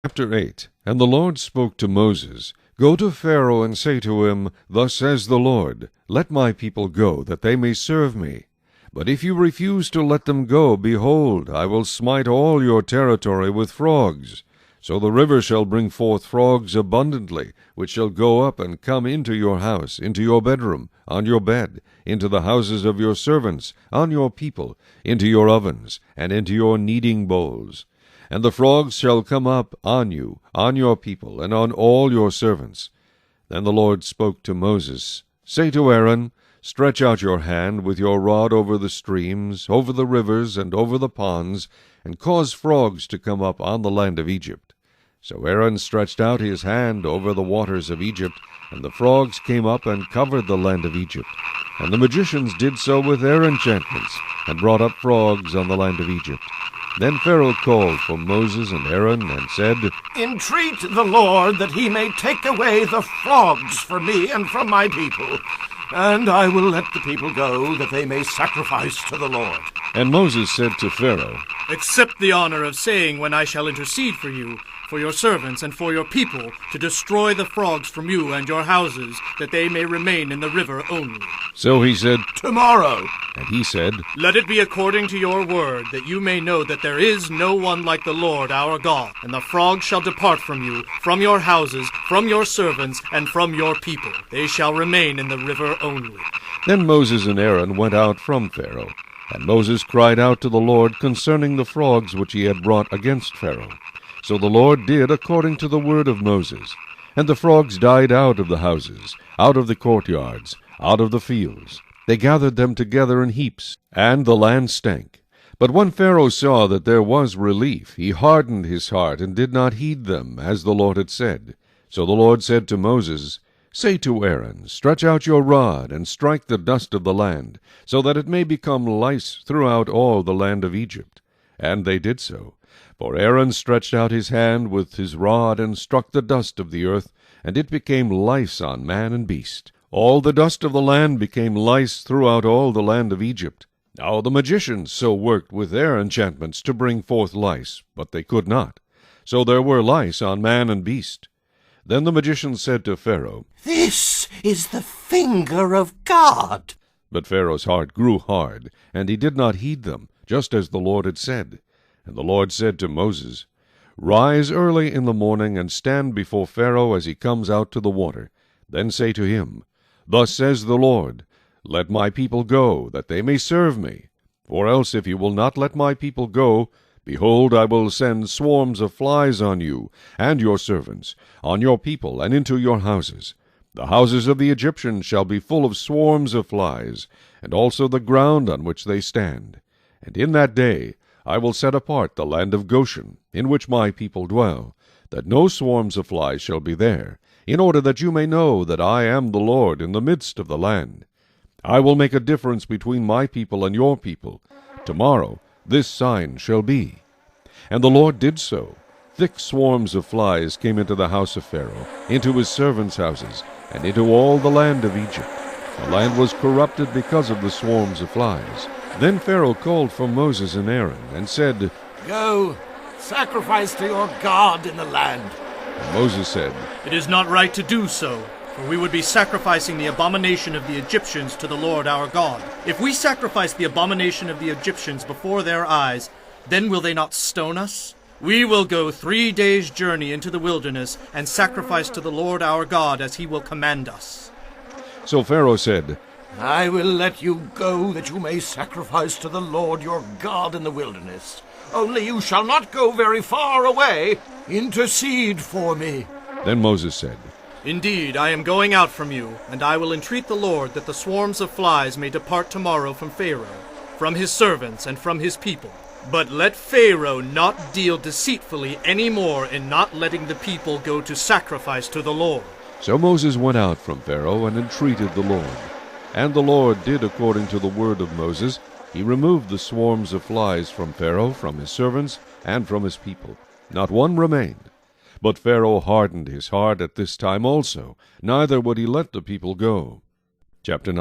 Chapter 8. And the Lord spoke to Moses, Go to Pharaoh and say to him, Thus says the Lord, Let my people go, that they may serve me. But if you refuse to let them go, behold, I will smite all your territory with frogs. So the river shall bring forth frogs abundantly, which shall go up and come into your house, into your bedroom, on your bed, into the houses of your servants, on your people, into your ovens, and into your kneading bowls. And the frogs shall come up on you, on your people, and on all your servants. Then the Lord spoke to Moses, Say to Aaron, Stretch out your hand with your rod over the streams, over the rivers, and over the ponds, and cause frogs to come up on the land of Egypt. So Aaron stretched out his hand over the waters of Egypt, and the frogs came up and covered the land of Egypt. And the magicians did so with their enchantments, and brought up frogs on the land of Egypt. Then Pharaoh called for Moses and Aaron, and said, Entreat the Lord that he may take away the frogs from me and from my people, and I will let the people go, that they may sacrifice to the Lord. And Moses said to Pharaoh, Accept the honor of saying when I shall intercede for you, for your servants and for your people, to destroy the frogs from you and your houses, that they may remain in the river only. So he said, Tomorrow. And he said, Let it be according to your word, that you may know that there is no one like the Lord our God. And the frogs shall depart from you, from your houses, from your servants, and from your people. They shall remain in the river only. Then Moses and Aaron went out from Pharaoh. And Moses cried out to the Lord concerning the frogs which he had brought against Pharaoh. So the Lord did according to the word of Moses. And the frogs died out of the houses, out of the courtyards, out of the fields. They gathered them together in heaps, and the land stank. But when Pharaoh saw that there was relief, he hardened his heart, and did not heed them, as the Lord had said. So the Lord said to Moses, Say to Aaron, Stretch out your rod, and strike the dust of the land, so that it may become lice throughout all the land of Egypt. And they did so. For Aaron stretched out his hand with his rod, and struck the dust of the earth, and it became lice on man and beast. All the dust of the land became lice throughout all the land of Egypt. Now the magicians so worked with their enchantments to bring forth lice, but they could not. So there were lice on man and beast. Then the magicians said to Pharaoh, This is the finger of God. But Pharaoh's heart grew hard, and he did not heed them, just as the Lord had said. And the Lord said to Moses, Rise early in the morning, and stand before Pharaoh as he comes out to the water. Then say to him, Thus says the Lord, Let my people go, that they may serve me. Or else if you will not let my people go, behold, I will send swarms of flies on you, and your servants, on your people, and into your houses. The houses of the Egyptians shall be full of swarms of flies, and also the ground on which they stand. And in that day I will set apart the land of Goshen, in which my people dwell, that no swarms of flies shall be there, in order that you may know that I am the Lord in the midst of the land. I will make a difference between my people and your people. Tomorrow this sign shall be. And the Lord did so. Thick swarms of flies came into the house of Pharaoh, into his servants' houses, and into all the land of Egypt. The land was corrupted because of the swarms of flies. Then Pharaoh called for Moses and Aaron, and said, Go, sacrifice to your God in the land. And Moses said, It is not right to do so, for we would be sacrificing the abomination of the Egyptians to the Lord our God. If we sacrifice the abomination of the Egyptians before their eyes, then will they not stone us? We will go 3 days' journey into the wilderness, and sacrifice to the Lord our God as he will command us. So Pharaoh said, I will let you go, that you may sacrifice to the Lord your God in the wilderness. Only you shall not go very far away. Intercede for me. Then Moses said, Indeed, I am going out from you, and I will entreat the Lord that the swarms of flies may depart tomorrow from Pharaoh, from his servants, and from his people. But let Pharaoh not deal deceitfully any more in not letting the people go to sacrifice to the Lord. So Moses went out from Pharaoh and entreated the Lord. And the Lord did according to the word of Moses. He removed the swarms of flies from Pharaoh, from his servants, and from his people. Not one remained. But Pharaoh hardened his heart at this time also, neither would he let the people go. Chapter 9.